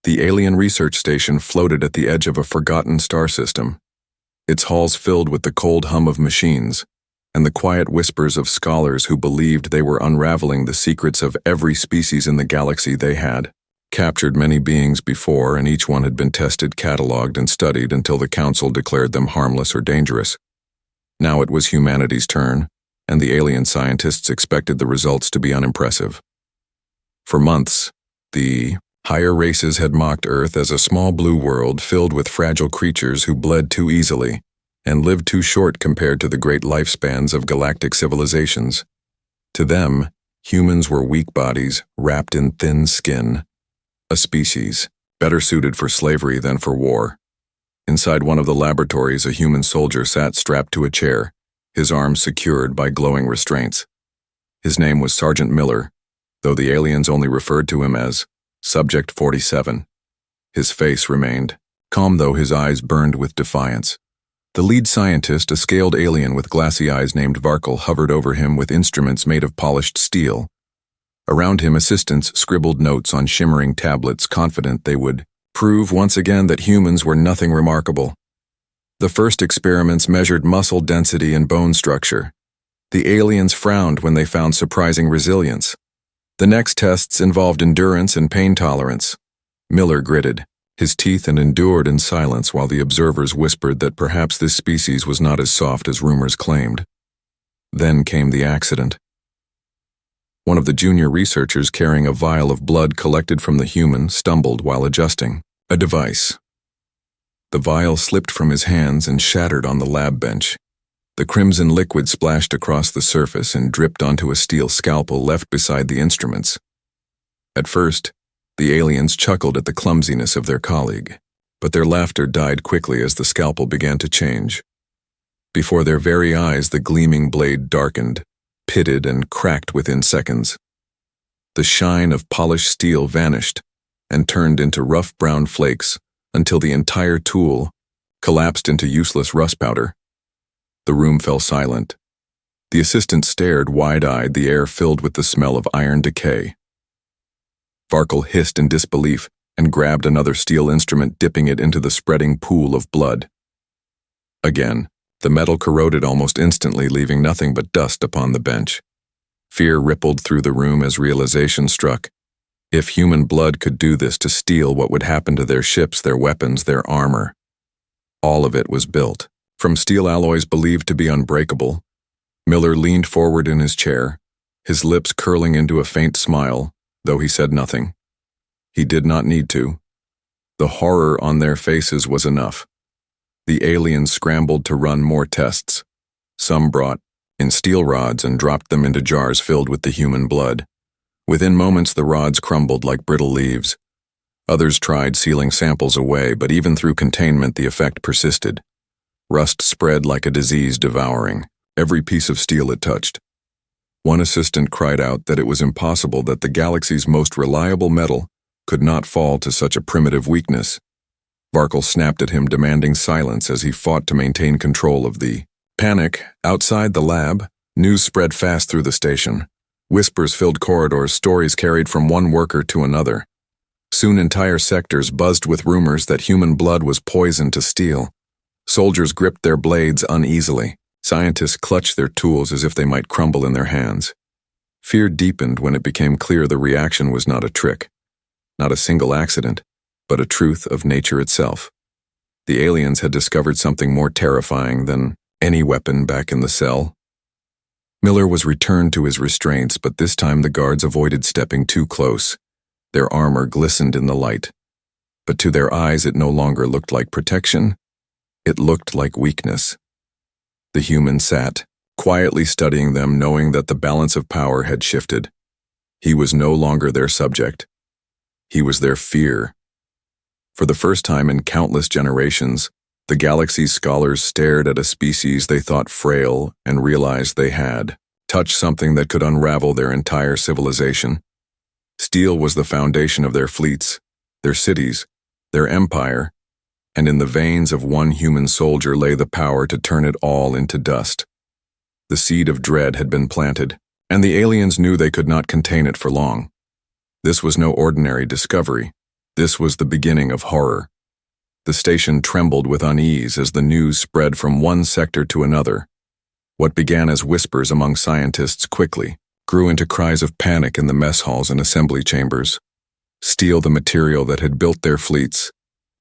The alien research station floated at the edge of a forgotten star system, its halls filled with the cold hum of machines and the quiet whispers of scholars who believed they were unraveling the secrets of every species in the galaxy. They had captured many beings before, and each one had been tested, catalogued, and studied until the Council declared them harmless or dangerous. Now it was humanity's turn, and the alien scientists expected the results to be unimpressive. For months, the higher races had mocked Earth as a small blue world filled with fragile creatures who bled too easily and lived too short compared to the great lifespans of galactic civilizations. To them, humans were weak bodies wrapped in thin skin, a species better suited for slavery than for war. Inside one of the laboratories, a human soldier sat strapped to a chair, his arms secured by glowing restraints. His name was Sergeant Miller, though the aliens only referred to him as Subject 47. His face remained calm, though his eyes burned with defiance. The lead scientist, a scaled alien with glassy eyes named Varkle, hovered over him with instruments made of polished steel. Around him, assistants scribbled notes on shimmering tablets, confident they would prove once again that humans were nothing remarkable. The first experiments measured muscle density and bone structure. The aliens frowned when they found surprising resilience. The next tests involved endurance and pain tolerance. Miller gritted his teeth and endured in silence while the observers whispered that perhaps this species was not as soft as rumors claimed. Then came the accident. One of the junior researchers, carrying a vial of blood collected from the human, stumbled while adjusting a device. The vial slipped from his hands and shattered on the lab bench. The crimson liquid splashed across the surface and dripped onto a steel scalpel left beside the instruments. At first, the aliens chuckled at the clumsiness of their colleague, but their laughter died quickly as the scalpel began to change. Before their very eyes, the gleaming blade darkened, pitted, and cracked within seconds. The shine of polished steel vanished and turned into rough brown flakes until the entire tool collapsed into useless rust powder. The room fell silent. The assistant stared wide-eyed, the air filled with the smell of iron decay. Varkle hissed in disbelief and grabbed another steel instrument, dipping it into the spreading pool of blood. Again, the metal corroded almost instantly, leaving nothing but dust upon the bench. Fear rippled through the room as realization struck. If human blood could do this to steel, what would happen to their ships, their weapons, their armor? All of it was built from steel alloys believed to be unbreakable. Miller leaned forward in his chair, his lips curling into a faint smile, though he said nothing. He did not need to. The horror on their faces was enough. The aliens scrambled to run more tests. Some brought in steel rods and dropped them into jars filled with the human blood. Within moments, the rods crumbled like brittle leaves. Others tried sealing samples away, but even through containment, the effect persisted. Rust spread like a disease, devouring every piece of steel it touched. One assistant cried out that it was impossible that the galaxy's most reliable metal could not fall to such a primitive weakness. Varkle snapped at him, demanding silence as he fought to maintain control of the panic. Outside the lab, news spread fast through the station. Whispers filled corridors, stories carried from one worker to another. Soon entire sectors buzzed with rumors that human blood was poison to steel. Soldiers gripped their blades uneasily. Scientists clutched their tools as if they might crumble in their hands. Fear deepened when it became clear the reaction was not a trick, not a single accident, but a truth of nature itself. The aliens had discovered something more terrifying than any weapon back in the cell. Miller was returned to his restraints, but this time the guards avoided stepping too close. Their armor glistened in the light, but to their eyes it no longer looked like protection. It looked like weakness. The human sat, quietly studying them, knowing that the balance of power had shifted. He was no longer their subject. He was their fear. For the first time in countless generations, the galaxy's scholars stared at a species they thought frail and realized they had touched something that could unravel their entire civilization. Steel was the foundation of their fleets, their cities, their empire, and in the veins of one human soldier lay the power to turn it all into dust. The seed of dread had been planted, and the aliens knew they could not contain it for long. This was no ordinary discovery. This was the beginning of horror. The station trembled with unease as the news spread from one sector to another. What began as whispers among scientists quickly grew into cries of panic in the mess halls and assembly chambers. Steel, the material that had built their fleets,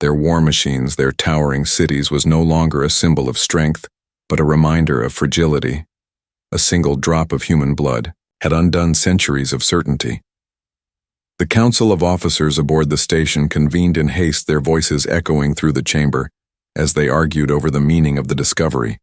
their war machines, their towering cities, was no longer a symbol of strength, but a reminder of fragility. A single drop of human blood had undone centuries of certainty. The council of officers aboard the station convened in haste, their voices echoing through the chamber as they argued over the meaning of the discovery.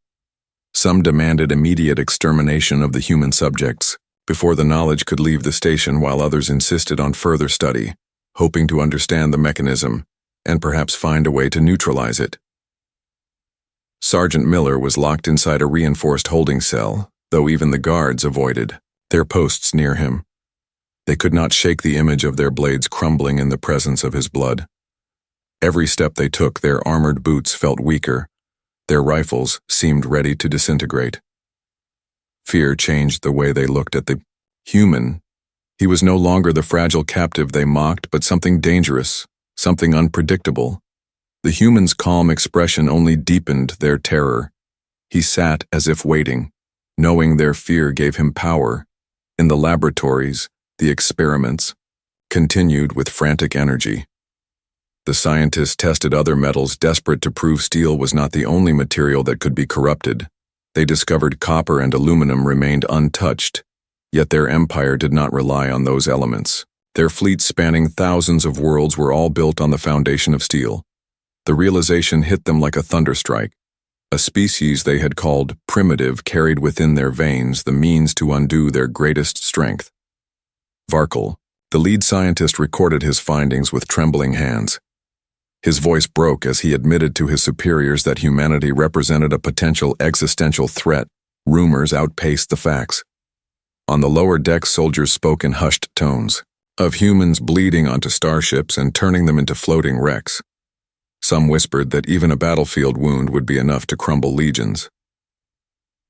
Some demanded immediate extermination of the human subjects before the knowledge could leave the station, while others insisted on further study, hoping to understand the mechanism and perhaps find a way to neutralize it. Sergeant Miller was locked inside a reinforced holding cell, though even the guards avoided their posts near him. They could not shake the image of their blades crumbling in the presence of his blood. Every step they took, their armored boots felt weaker. Their rifles seemed ready to disintegrate. Fear changed the way they looked at the human. He was no longer the fragile captive they mocked, but something dangerous, something unpredictable. The human's calm expression only deepened their terror. He sat as if waiting, knowing their fear gave him power. In the laboratories, the experiments continued with frantic energy. The scientists tested other metals, desperate to prove steel was not the only material that could be corrupted. They discovered copper and aluminum remained untouched, yet their empire did not rely on those elements. Their fleets spanning thousands of worlds were all built on the foundation of steel. The realization hit them like a thunderstrike. A species they had called primitive carried within their veins the means to undo their greatest strength. Varkle, the lead scientist, recorded his findings with trembling hands. His voice broke as he admitted to his superiors that humanity represented a potential existential threat. Rumors outpaced the facts. On the lower deck, soldiers spoke in hushed tones of humans bleeding onto starships and turning them into floating wrecks. Some whispered that even a battlefield wound would be enough to crumble legions.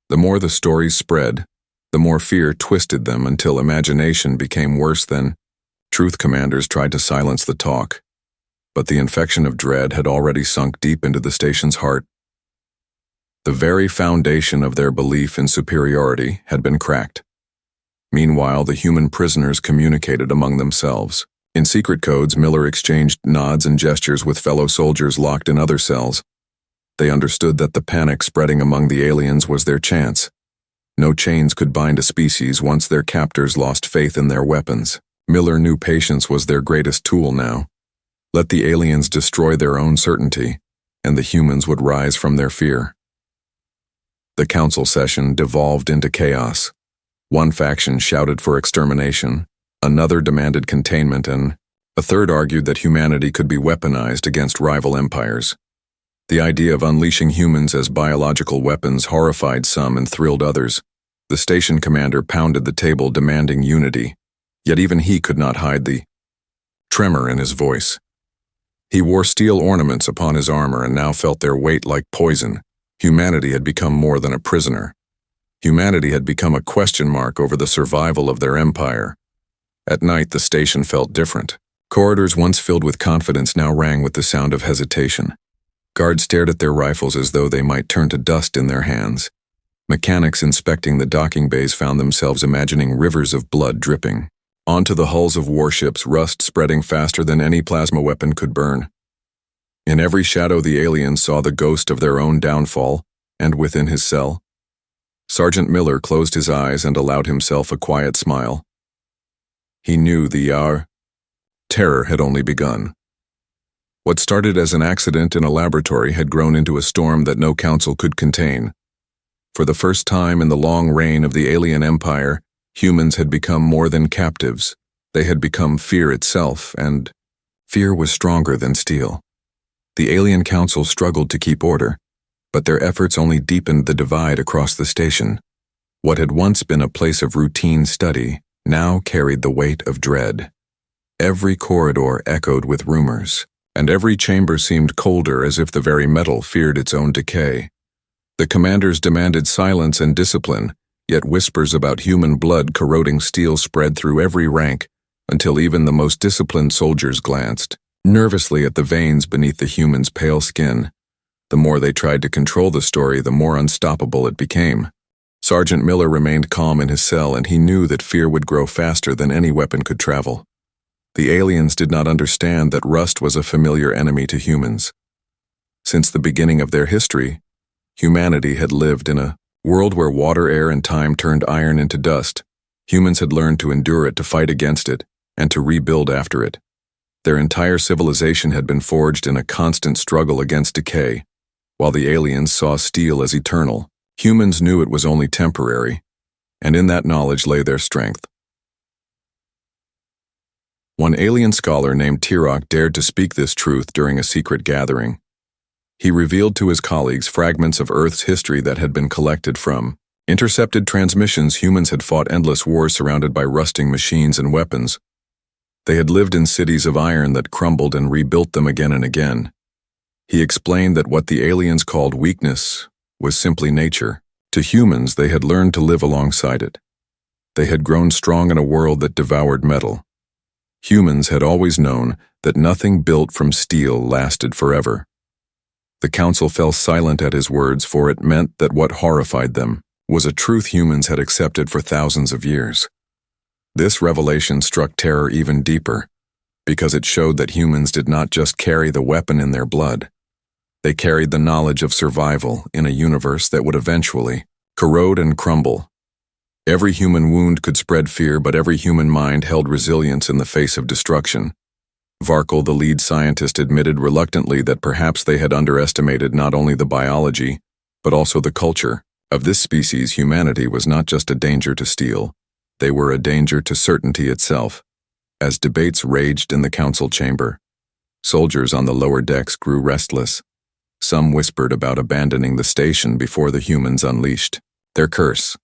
The more the stories spread, the more fear twisted them until imagination became worse than truth. Commanders tried to silence the talk, but the infection of dread had already sunk deep into the station's heart. The very foundation of their belief in superiority had been cracked. Meanwhile, the human prisoners communicated among themselves. In secret codes, Miller exchanged nods and gestures with fellow soldiers locked in other cells. They understood that the panic spreading among the aliens was their chance. No chains could bind a species once their captors lost faith in their weapons. Miller knew patience was their greatest tool now. Let the aliens destroy their own certainty, and the humans would rise from their fear. The council session devolved into chaos. One faction shouted for extermination, another demanded containment, and a third argued that humanity could be weaponized against rival empires. The idea of unleashing humans as biological weapons horrified some and thrilled others. The station commander pounded the table, demanding unity, yet even he could not hide the tremor in his voice. He wore steel ornaments upon his armor and now felt their weight like poison. Humanity had become more than a prisoner. Humanity had become a question mark over the survival of their empire. At night, the station felt different. Corridors once filled with confidence now rang with the sound of hesitation. Guards stared at their rifles as though they might turn to dust in their hands. Mechanics inspecting the docking bays found themselves imagining rivers of blood dripping onto the hulls of warships, rust spreading faster than any plasma weapon could burn. In every shadow, the aliens saw the ghost of their own downfall, and within his cell, Sergeant Miller closed his eyes and allowed himself a quiet smile. He knew the terror had only begun. What started as an accident in a laboratory had grown into a storm that no council could contain. For the first time in the long reign of the alien empire, humans had become more than captives. They had become fear itself, and fear was stronger than steel. The alien council struggled to keep order, but their efforts only deepened the divide across the station. What had once been a place of routine study now carried the weight of dread. Every corridor echoed with rumors, and every chamber seemed colder, as if the very metal feared its own decay. The commanders demanded silence and discipline, yet whispers about human blood corroding steel spread through every rank, until even the most disciplined soldiers glanced nervously at the veins beneath the human's pale skin. The more they tried to control the story, the more unstoppable it became. Sergeant Miller remained calm in his cell, and he knew that fear would grow faster than any weapon could travel. The aliens did not understand that rust was a familiar enemy to humans. Since the beginning of their history, humanity had lived in a world where water, air, and time turned iron into dust. Humans had learned to endure it, to fight against it, and to rebuild after it. Their entire civilization had been forged in a constant struggle against decay. While the aliens saw steel as eternal, humans knew it was only temporary, and in that knowledge lay their strength. One alien scholar named Tirok dared to speak this truth during a secret gathering. He revealed to his colleagues fragments of Earth's history that had been collected from intercepted transmissions. Humans had fought endless wars surrounded by rusting machines and weapons. They had lived in cities of iron that crumbled and rebuilt them again and again. He explained that what the aliens called weakness was simply nature. To humans, they had learned to live alongside it. They had grown strong in a world that devoured metal. Humans had always known that nothing built from steel lasted forever. The council fell silent at his words, for it meant that what horrified them was a truth humans had accepted for thousands of years. This revelation struck terror even deeper, because it showed that humans did not just carry the weapon in their blood. They carried the knowledge of survival in a universe that would eventually corrode and crumble. Every human wound could spread fear, but every human mind held resilience in the face of destruction. Varkle, the lead scientist, admitted reluctantly that perhaps they had underestimated not only the biology, but also the culture of this species. Humanity was not just a danger to steel, they were a danger to certainty itself. As debates raged in the council chamber, soldiers on the lower decks grew restless. Some whispered about abandoning the station before the humans unleashed their curse.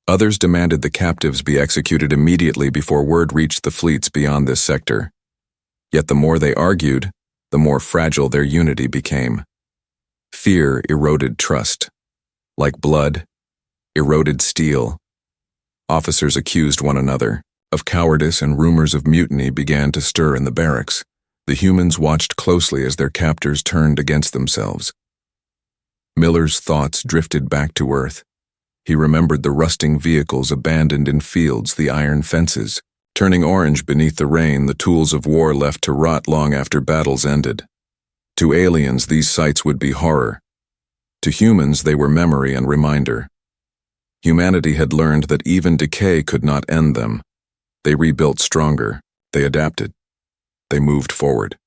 Others demanded the captives be executed immediately before word reached the fleets beyond this sector. Yet the more they argued, the more fragile their unity became. Fear eroded trust. Like blood, eroded steel. Officers accused one another of cowardice, and rumors of mutiny began to stir in the barracks. The humans watched closely as their captors turned against themselves. Miller's thoughts drifted back to Earth. He remembered the rusting vehicles abandoned in fields, the iron fences, turning orange beneath the rain, the tools of war left to rot long after battles ended. To aliens, these sights would be horror. To humans, they were memory and reminder. Humanity had learned that even decay could not end them. They rebuilt stronger. They adapted. They moved forward.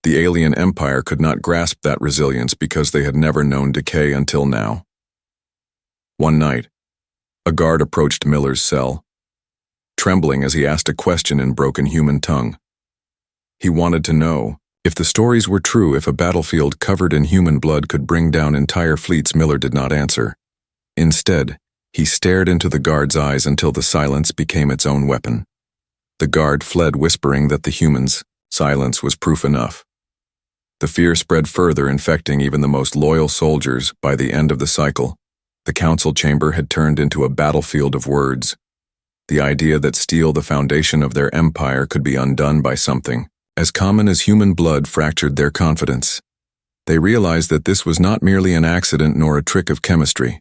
The alien empire could not grasp that resilience because they had never known decay until now. One night, a guard approached Miller's cell, trembling as he asked a question in broken human tongue. He wanted to know if the stories were true, if a battlefield covered in human blood could bring down entire fleets. Miller did not answer. Instead, he stared into the guard's eyes until the silence became its own weapon. The guard fled, whispering that the humans' silence was proof enough. The fear spread further, infecting even the most loyal soldiers. By the end of the cycle, the council chamber had turned into a battlefield of words. The idea that steel, the foundation of their empire, could be undone by something as common as human blood fractured their confidence. They realized that this was not merely an accident nor a trick of chemistry.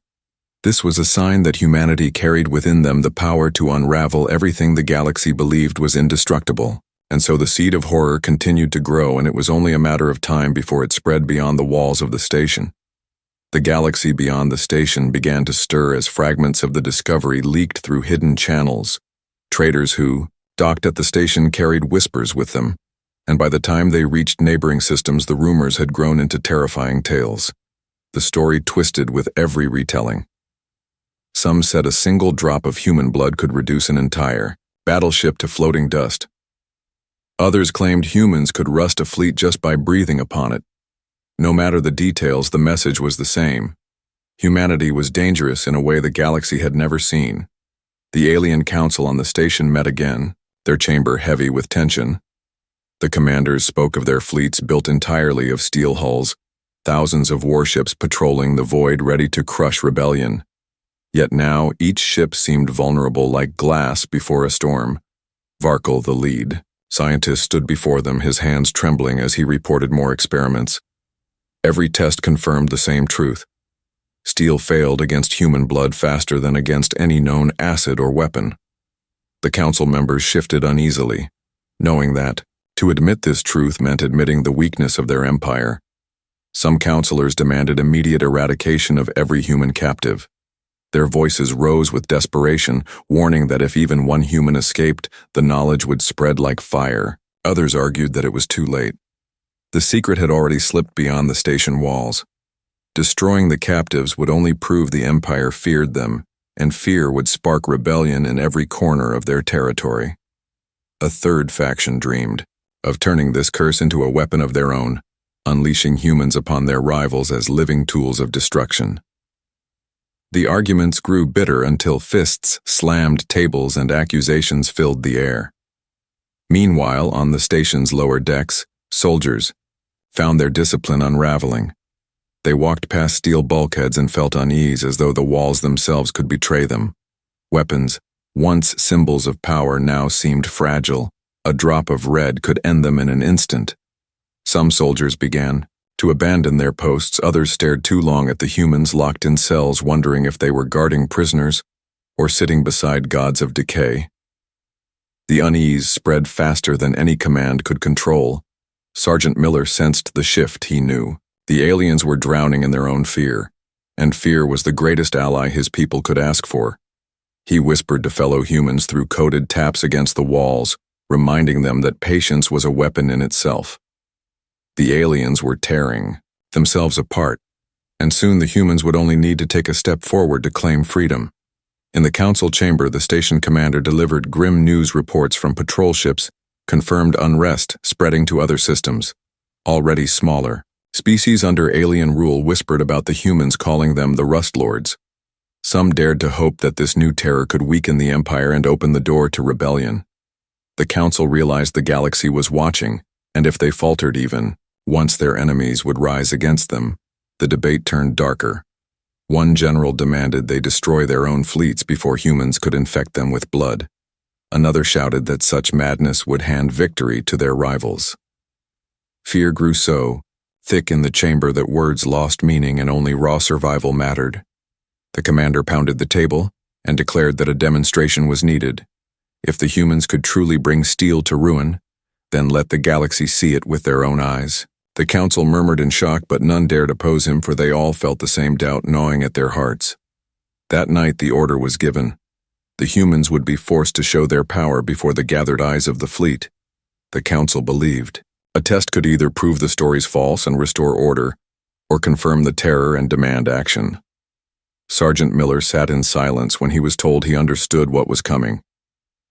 This was a sign that humanity carried within them the power to unravel everything the galaxy believed was indestructible. And so the seed of horror continued to grow, and it was only a matter of time before it spread beyond the walls of the station. The galaxy beyond the station began to stir as fragments of the discovery leaked through hidden channels. Traders who docked at the station carried whispers with them, and by the time they reached neighboring systems, the rumors had grown into terrifying tales. The story twisted with every retelling. Some said a single drop of human blood could reduce an entire battleship to floating dust. Others claimed humans could rust a fleet just by breathing upon it. No matter the details, the message was the same. Humanity was dangerous in a way the galaxy had never seen. The alien council on the station met again, their chamber heavy with tension. The commanders spoke of their fleets built entirely of steel hulls, thousands of warships patrolling the void ready to crush rebellion. Yet now each ship seemed vulnerable like glass before a storm. Varkle, the lead Scientist stood before them, his hands trembling as he reported more experiments. Every test confirmed the same truth. Steel failed against human blood faster than against any known acid or weapon. The council members shifted uneasily, knowing that to admit this truth meant admitting the weakness of their empire. Some councilors demanded immediate eradication of every human captive. Their voices rose with desperation, warning that if even one human escaped, the knowledge would spread like fire. Others argued that it was too late. The secret had already slipped beyond the station walls. Destroying the captives would only prove the Empire feared them, and fear would spark rebellion in every corner of their territory. A third faction dreamed of turning this curse into a weapon of their own, unleashing humans upon their rivals as living tools of destruction. The arguments grew bitter until fists slammed tables and accusations filled the air. Meanwhile, on the station's lower decks, soldiers found their discipline unraveling. They walked past steel bulkheads and felt unease as though the walls themselves could betray them. Weapons, once symbols of power, now seemed fragile. A drop of red could end them in an instant. Some soldiers began to abandon their posts, others stared too long at the humans locked in cells, wondering if they were guarding prisoners or sitting beside gods of decay. The unease spread faster than any command could control. Sergeant Miller sensed the shift. He knew the aliens were drowning in their own fear, and fear was the greatest ally his people could ask for. He whispered to fellow humans through coded taps against the walls, reminding them that patience was a weapon in itself. The aliens were tearing themselves apart, and soon the humans would only need to take a step forward to claim freedom. In the council chamber, the station commander delivered grim news reports from patrol ships, confirmed unrest spreading to other systems. Already smaller species under alien rule whispered about the humans, calling them the Rust Lords. Some dared to hope that this new terror could weaken the Empire and open the door to rebellion. The council realized the galaxy was watching, and if they faltered even once, their enemies would rise against them. The debate turned darker. One general demanded they destroy their own fleets before humans could infect them with blood. Another shouted that such madness would hand victory to their rivals. Fear grew so thick in the chamber that words lost meaning and only raw survival mattered. The commander pounded the table and declared that a demonstration was needed. If the humans could truly bring steel to ruin, then let the galaxy see it with their own eyes. The council murmured in shock, but none dared oppose him, for they all felt the same doubt gnawing at their hearts. That night the order was given. The humans would be forced to show their power before the gathered eyes of the fleet. The council believed a test could either prove the stories false and restore order, or confirm the terror and demand action. Sergeant Miller sat in silence when he was told he understood what was coming,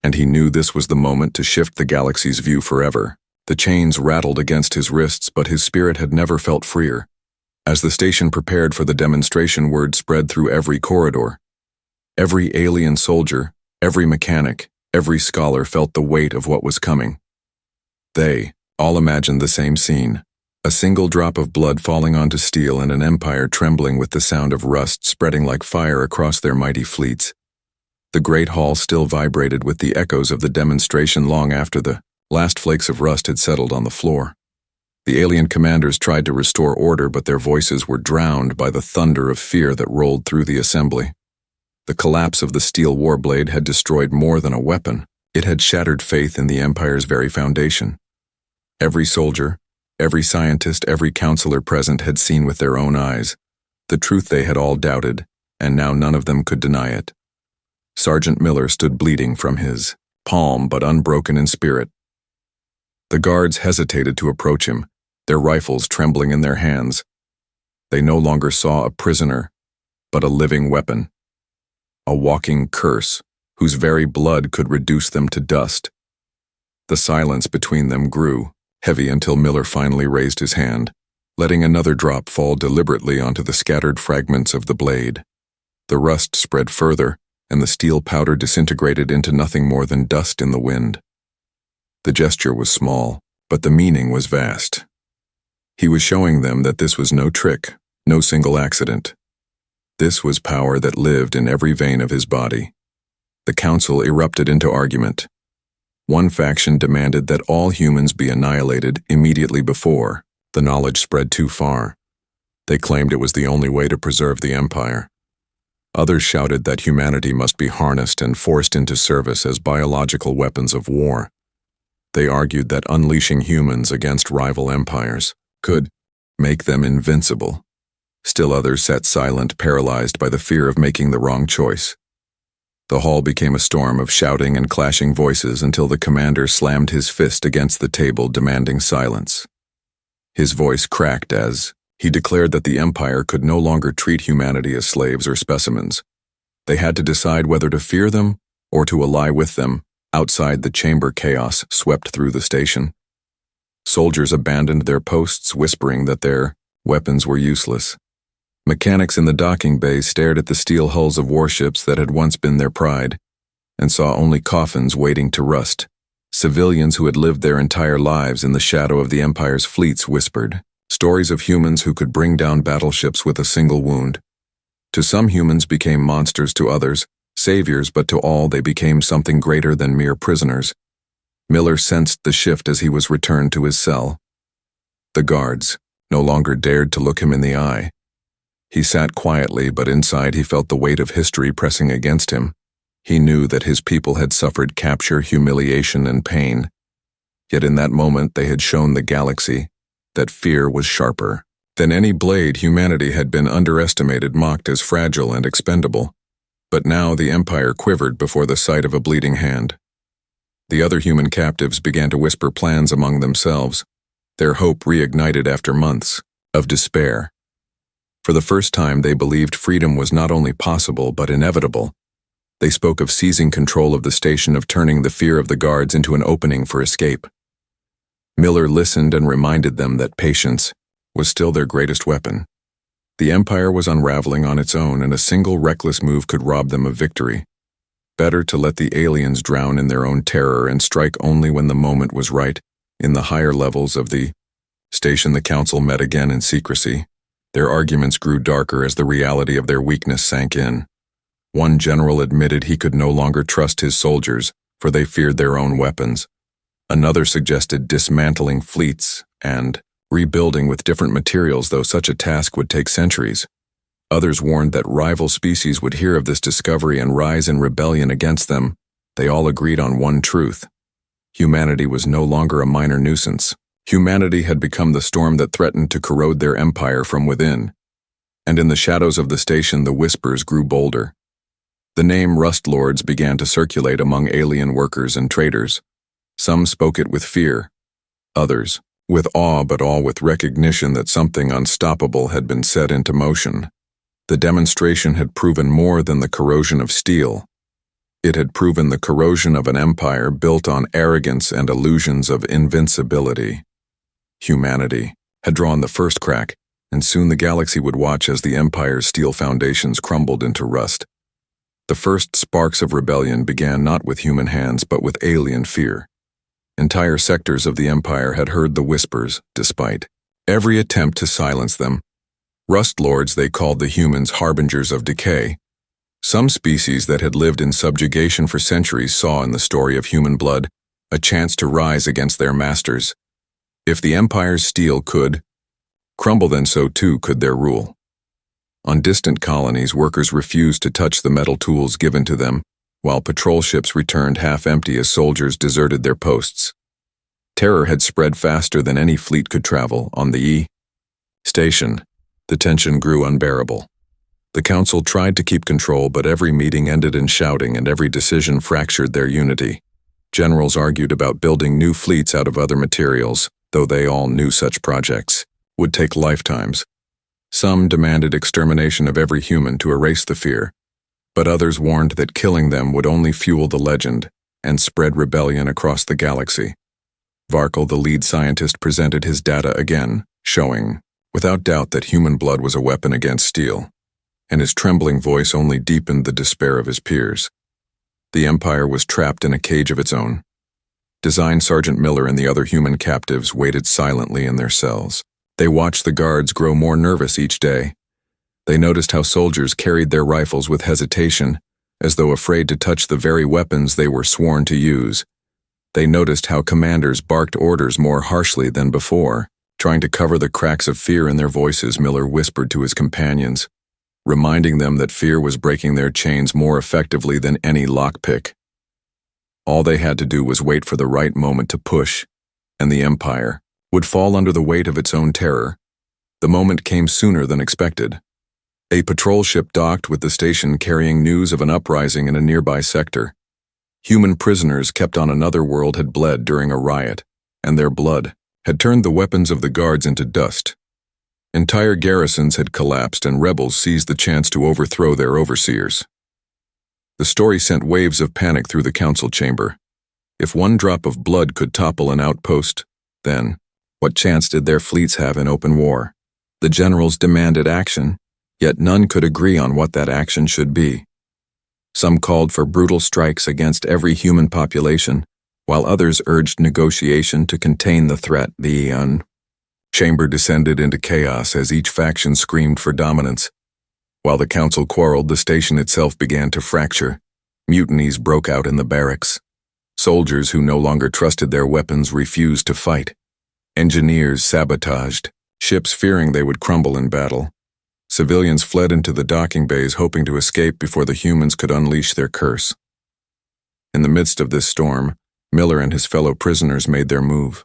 and he knew this was the moment to shift the galaxy's view forever. The chains rattled against his wrists, but his spirit had never felt freer. As the station prepared for the demonstration, word spread through every corridor. Every alien soldier, every mechanic, every scholar felt the weight of what was coming. They all imagined the same scene: a single drop of blood falling onto steel and an empire trembling with the sound of rust spreading like fire across their mighty fleets. The great hall still vibrated with the echoes of the demonstration long after the last flakes of rust had settled on the floor. The alien commanders tried to restore order, but their voices were drowned by the thunder of fear that rolled through the assembly. The collapse of the steel warblade had destroyed more than a weapon. It had shattered faith in the Empire's very foundation. Every soldier, every scientist, every counselor present had seen with their own eyes the truth they had all doubted, and now none of them could deny it. Sergeant Miller stood bleeding from his palm, but unbroken in spirit. The guards hesitated to approach him, their rifles trembling in their hands. They no longer saw a prisoner, but a living weapon. A walking curse, whose very blood could reduce them to dust. The silence between them grew heavy until Miller finally raised his hand, letting another drop fall deliberately onto the scattered fragments of the blade. The rust spread further, and the steel powder disintegrated into nothing more than dust in the wind. The gesture was small, but the meaning was vast. He was showing them that this was no trick, no single accident. This was power that lived in every vein of his body. The council erupted into argument. One faction demanded that all humans be annihilated immediately before the knowledge spread too far. They claimed it was the only way to preserve the empire. Others shouted that humanity must be harnessed and forced into service as biological weapons of war. They argued that unleashing humans against rival empires could make them invincible. Still others sat silent, paralyzed by the fear of making the wrong choice. The hall became a storm of shouting and clashing voices until the commander slammed his fist against the table, demanding silence. His voice cracked as he declared that the Empire could no longer treat humanity as slaves or specimens. They had to decide whether to fear them or to ally with them. Outside the chamber, chaos swept through the station. Soldiers abandoned their posts, whispering that their weapons were useless. Mechanics in the docking bay stared at the steel hulls of warships that had once been their pride and saw only coffins waiting to rust. Civilians who had lived their entire lives in the shadow of the Empire's fleets whispered stories of humans who could bring down battleships with a single wound. To some, humans became monsters, to others saviors, but to all they became something greater than mere prisoners. Miller sensed the shift as he was returned to his cell. The guards no longer dared to look him in the eye. He sat quietly, but inside he felt the weight of history pressing against him. He knew that his people had suffered capture, humiliation, and pain. Yet in that moment they had shown the galaxy that fear was sharper than any blade. Humanity had been underestimated, mocked as fragile and expendable. But now the Empire quivered before the sight of a bleeding hand. The other human captives began to whisper plans among themselves, their hope reignited after months of despair. For the first time, they believed freedom was not only possible but inevitable. They spoke of seizing control of the station, of turning the fear of the guards into an opening for escape. Miller listened and reminded them that patience was still their greatest weapon. The Empire was unraveling on its own, and a single reckless move could rob them of victory. Better to let the aliens drown in their own terror and strike only when the moment was right. In the higher levels of the station, the council met again in secrecy. Their arguments grew darker as the reality of their weakness sank in. One general admitted he could no longer trust his soldiers, for they feared their own weapons. Another suggested dismantling fleets and rebuilding with different materials, though such a task would take centuries. Others warned that rival species would hear of this discovery and rise in rebellion against them. They all agreed on one truth: humanity was no longer a minor nuisance. Humanity had become the storm that threatened to corrode their empire from within. And in the shadows of the station, the whispers grew bolder. The name Rust Lords began to circulate among alien workers and traders. Some spoke it with fear, others with awe, but all with recognition that something unstoppable had been set into motion. The demonstration had proven more than the corrosion of steel. It had proven the corrosion of an empire built on arrogance and illusions of invincibility. Humanity had drawn the first crack, and soon the galaxy would watch as the Empire's steel foundations crumbled into rust. The first sparks of rebellion began not with human hands, but with alien fear. Entire sectors of the Empire had heard the whispers, despite every attempt to silence them. Rust Lords, they called the humans harbingers of decay. Some species that had lived in subjugation for centuries saw in the story of human blood a chance to rise against their masters. If the Empire's steel could crumble, then so too could their rule. On distant colonies, workers refused to touch the metal tools given to them, while patrol ships returned half empty as soldiers deserted their posts. Terror had spread faster than any fleet could travel. On the station, the tension grew unbearable. The council tried to keep control, but every meeting ended in shouting, and every decision fractured their unity. Generals argued about building new fleets out of other materials, though they all knew such projects would take lifetimes. Some demanded extermination of every human to erase the fear, but others warned that killing them would only fuel the legend and spread rebellion across the galaxy. Varkle, the lead scientist, presented his data again, showing, without doubt, that human blood was a weapon against steel, and his trembling voice only deepened the despair of his peers. The Empire was trapped in a cage of its own. Design Sergeant Miller and the other human captives waited silently in their cells. They watched the guards grow more nervous each day. They noticed how soldiers carried their rifles with hesitation, as though afraid to touch the very weapons they were sworn to use. They noticed how commanders barked orders more harshly than before. Trying to cover the cracks of fear in their voices, Miller whispered to his companions, reminding them that fear was breaking their chains more effectively than any lockpick. All they had to do was wait for the right moment to push, and the Empire would fall under the weight of its own terror. The moment came sooner than expected. A patrol ship docked with the station carrying news of an uprising in a nearby sector. Human prisoners kept on another world had bled during a riot, and their blood had turned the weapons of the guards into dust. Entire garrisons had collapsed, and rebels seized the chance to overthrow their overseers. The story sent waves of panic through the council chamber. If one drop of blood could topple an outpost, then what chance did their fleets have in open war? The generals demanded action, yet none could agree on what that action should be. Some called for brutal strikes against every human population, while others urged negotiation to contain the threat. The chamber descended into chaos as each faction screamed for dominance. While the council quarreled, the station itself began to fracture. Mutinies broke out in the barracks. Soldiers who no longer trusted their weapons refused to fight. Engineers sabotaged ships, fearing they would crumble in battle. Civilians fled into the docking bays, hoping to escape before the humans could unleash their curse. In the midst of this storm, Miller and his fellow prisoners made their move.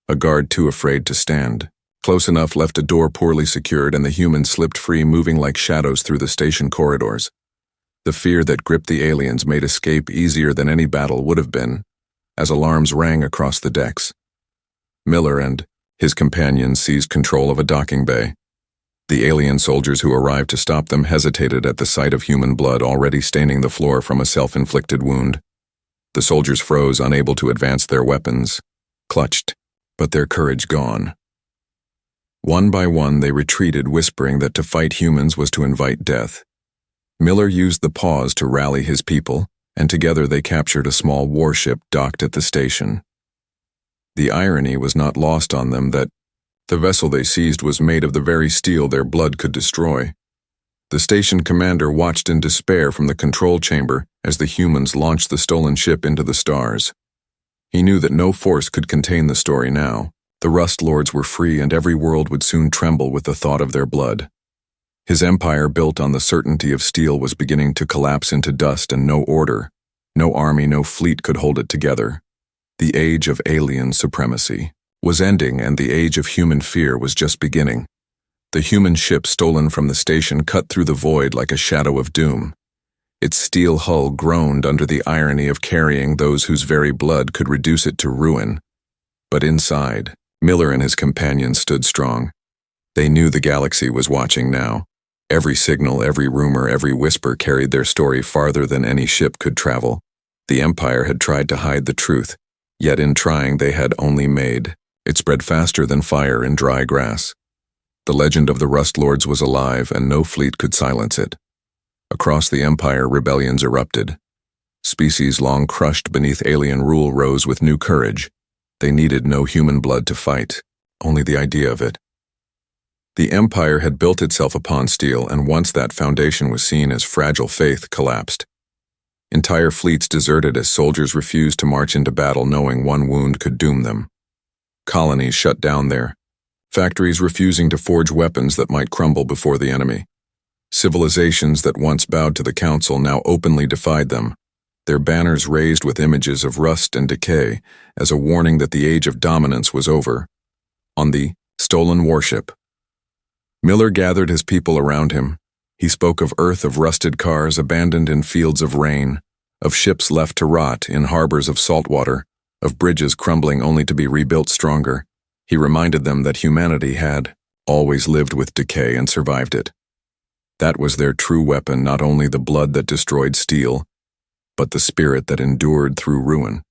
A guard too afraid to stand, close enough, left a door poorly secured, and the humans slipped free, moving like shadows through the station corridors. The fear that gripped the aliens made escape easier than any battle would have been, as alarms rang across the decks. Miller and his companions seized control of a docking bay. The alien soldiers who arrived to stop them hesitated at the sight of human blood already staining the floor from a self-inflicted wound. The soldiers froze, unable to advance their weapons, clutched, but their courage gone. One by one they retreated, whispering that to fight humans was to invite death. Miller used the pause to rally his people, and together they captured a small warship docked at the station. The irony was not lost on them that the vessel they seized was made of the very steel their blood could destroy. The station commander watched in despair from the control chamber as the humans launched the stolen ship into the stars. He knew that no force could contain the story now. The Rust Lords were free, and every world would soon tremble with the thought of their blood. His empire, built on the certainty of steel, was beginning to collapse into dust, and no order, no army, no fleet could hold it together. The age of alien supremacy was ending, and the age of human fear was just beginning. The human ship stolen from the station cut through the void like a shadow of doom. Its steel hull groaned under the irony of carrying those whose very blood could reduce it to ruin. But inside, Miller and his companions stood strong. They knew the galaxy was watching now. Every signal, every rumor, every whisper carried their story farther than any ship could travel. The Empire had tried to hide the truth, yet in trying they had only made it spread faster than fire in dry grass. The legend of the Rust Lords was alive, and no fleet could silence it. Across the Empire, rebellions erupted. Species long crushed beneath alien rule rose with new courage. They needed no human blood to fight, only the idea of it. The Empire had built itself upon steel, and once that foundation was seen as fragile, faith collapsed. Entire fleets deserted as soldiers refused to march into battle, knowing one wound could doom them. Colonies shut down there, factories refusing to forge weapons that might crumble before the enemy. Civilizations that once bowed to the Council now openly defied them, their banners raised with images of rust and decay as a warning that the age of dominance was over. On the stolen warship, Miller gathered his people around him. He spoke of Earth, of rusted cars abandoned in fields of rain, of ships left to rot in harbors of salt water, of bridges crumbling only to be rebuilt stronger. He reminded them that humanity had always lived with decay and survived it. That was their true weapon, not only the blood that destroyed steel, but the spirit that endured through ruin.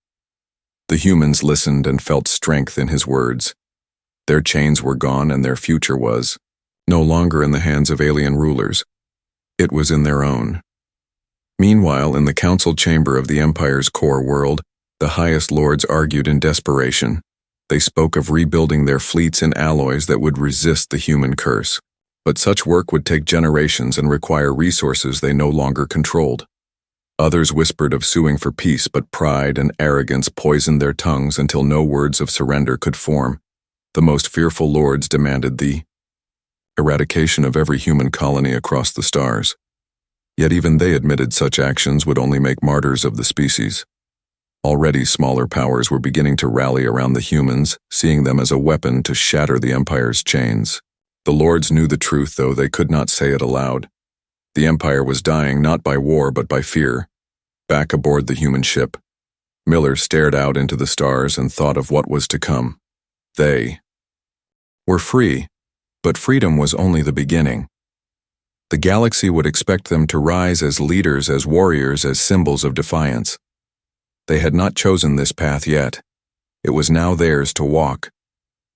The humans listened and felt strength in his words. Their chains were gone, and their future was no longer in the hands of alien rulers. It was in their own. Meanwhile, in the council chamber of the Empire's core world, the highest lords argued in desperation. They spoke of rebuilding their fleets in alloys that would resist the human curse. But such work would take generations and require resources they no longer controlled. Others whispered of suing for peace, but pride and arrogance poisoned their tongues until no words of surrender could form. The most fearful lords demanded the eradication of every human colony across the stars. Yet even they admitted such actions would only make martyrs of the species. Already smaller powers were beginning to rally around the humans, seeing them as a weapon to shatter the Empire's chains. The lords knew the truth, though they could not say it aloud. The Empire was dying not by war but by fear. Back aboard the human ship, Miller stared out into the stars and thought of what was to come. They were free, but freedom was only the beginning. The galaxy would expect them to rise as leaders, as warriors, as symbols of defiance. They had not chosen this path yet. It was now theirs to walk.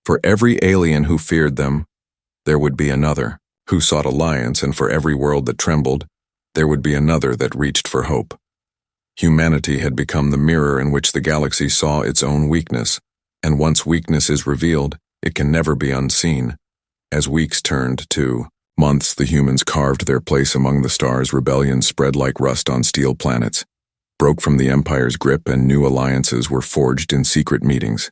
For every alien who feared them, there would be another who sought alliance, and for every world that trembled, there would be another that reached for hope. Humanity had become the mirror in which the galaxy saw its own weakness, and once weakness is revealed, it can never be unseen. As weeks turned to months, the humans carved their place among the stars. Rebellion spread like rust on steel planets, broke from the Empire's grip, and new alliances were forged in secret meetings.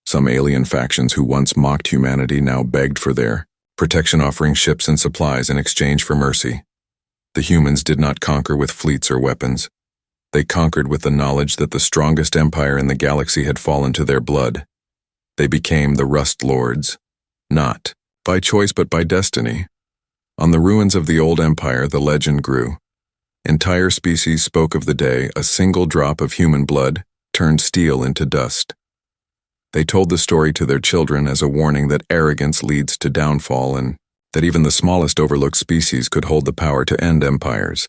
Some alien factions who once mocked humanity now begged for their protection, offering ships and supplies in exchange for mercy. The humans did not conquer with fleets or weapons. They conquered with the knowledge that the strongest empire in the galaxy had fallen to their blood. They became the Rust Lords, not by choice but by destiny. On the ruins of the old empire, the legend grew. Entire species spoke of the day a single drop of human blood turned steel into dust. They told the story to their children as a warning that arrogance leads to downfall, and that even the smallest overlooked species could hold the power to end empires.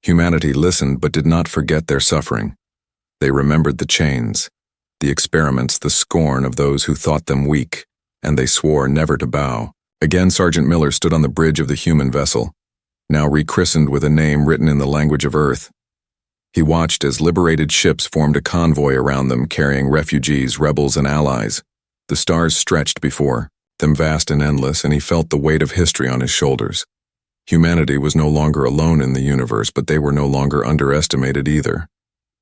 Humanity listened but did not forget their suffering. They remembered the chains, the experiments, the scorn of those who thought them weak, and they swore never to bow. Again, Sergeant Miller stood on the bridge of the human vessel, now rechristened with a name written in the language of Earth. He watched as liberated ships formed a convoy around them, carrying refugees, rebels, and allies. The stars stretched before them, vast and endless, and he felt the weight of history on his shoulders. Humanity was no longer alone in the universe, but they were no longer underestimated either.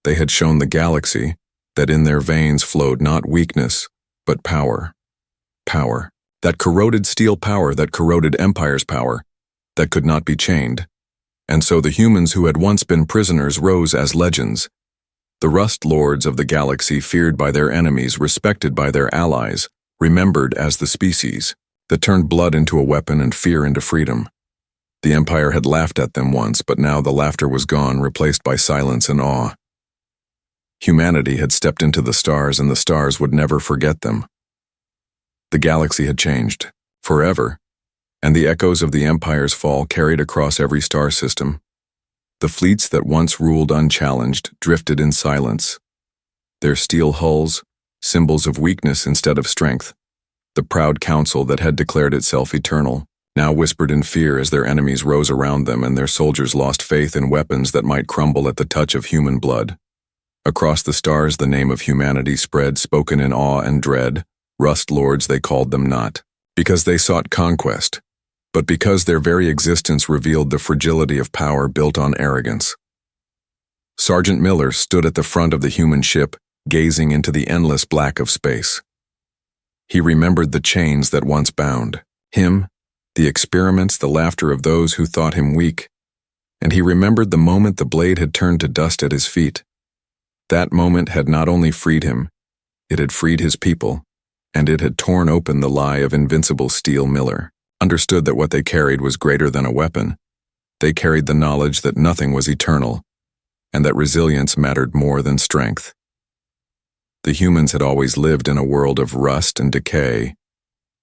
They had shown the galaxy that in their veins flowed not weakness, but power. Power. That corroded steel power, that corroded empire's power, that could not be chained. And so the humans who had once been prisoners rose as legends. The Rust Lords of the galaxy, feared by their enemies, respected by their allies, remembered as the species that turned blood into a weapon and fear into freedom. The Empire had laughed at them once, but now the laughter was gone, replaced by silence and awe. Humanity had stepped into the stars, and the stars would never forget them. The galaxy had changed, forever, and the echoes of the Empire's fall carried across every star system. The fleets that once ruled unchallenged drifted in silence, their steel hulls symbols of weakness instead of strength. The proud council that had declared itself eternal now whispered in fear as their enemies rose around them, and their soldiers lost faith in weapons that might crumble at the touch of human blood. Across the stars, the name of humanity spread, spoken in awe and dread. Rust Lords they called them, not because they sought conquest, but because their very existence revealed the fragility of power built on arrogance. Sergeant Miller stood at the front of the human ship, gazing into the endless black of space. He remembered the chains that once bound him, the experiments, the laughter of those who thought him weak, and he remembered the moment the blade had turned to dust at his feet. That moment had not only freed him, it had freed his people, and it had torn open the lie of invincible steel. Miller understood that what they carried was greater than a weapon. They carried the knowledge that nothing was eternal, and that resilience mattered more than strength. The humans had always lived in a world of rust and decay,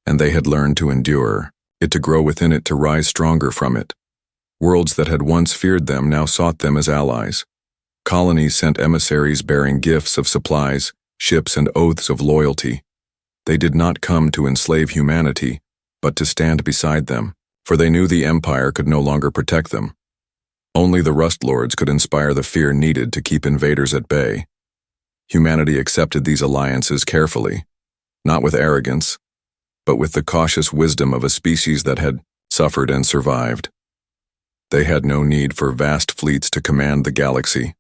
and they had learned to endure it, to grow within it, to rise stronger from it. Worlds that had once feared them now sought them as allies. Colonies sent emissaries bearing gifts of supplies, ships, and oaths of loyalty. They did not come to enslave humanity, but to stand beside them, for they knew the Empire could no longer protect them. Only the Rust Lords could inspire the fear needed to keep invaders at bay. Humanity accepted these alliances carefully, not with arrogance, but with the cautious wisdom of a species that had suffered and survived. They had no need for vast fleets to command the galaxy.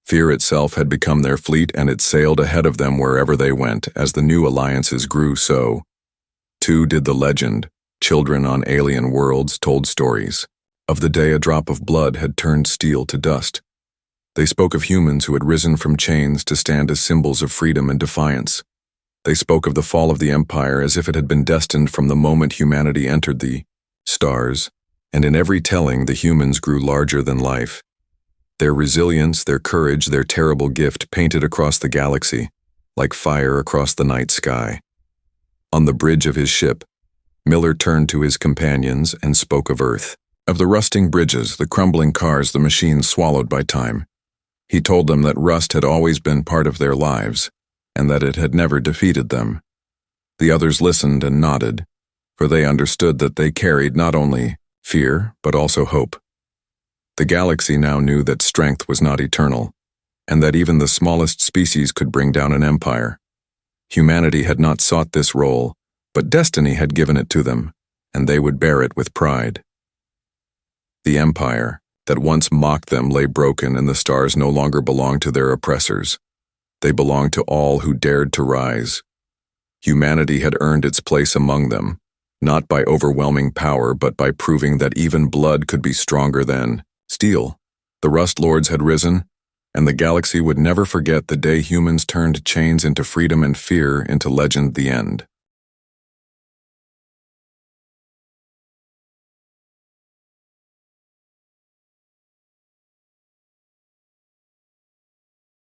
Fear itself had become their fleet, and it sailed ahead of them wherever they went. As the new alliances grew, so too did the legend. Children on alien worlds told stories of the day a drop of blood had turned steel to dust. They spoke of humans who had risen from chains to stand as symbols of freedom and defiance. They spoke of the fall of the Empire as if it had been destined from the moment humanity entered the stars, and in every telling the humans grew larger than life. Their resilience, their courage, their terrible gift painted across the galaxy, like fire across the night sky. On the bridge of his ship, Miller turned to his companions and spoke of Earth, of the rusting bridges, the crumbling cars, the machines swallowed by time. He told them that rust had always been part of their lives, and that it had never defeated them. The others listened and nodded, for they understood that they carried not only fear, but also hope. The galaxy now knew that strength was not eternal, and that even the smallest species could bring down an empire. Humanity had not sought this role, but destiny had given it to them, and they would bear it with pride. The empire that once mocked them lay broken, and the stars no longer belonged to their oppressors. They belonged to all who dared to rise. Humanity had earned its place among them, not by overwhelming power, but by proving that even blood could be stronger than steel. The Rust Lords had risen, and the galaxy would never forget the day humans turned chains into freedom and fear into legend. The end.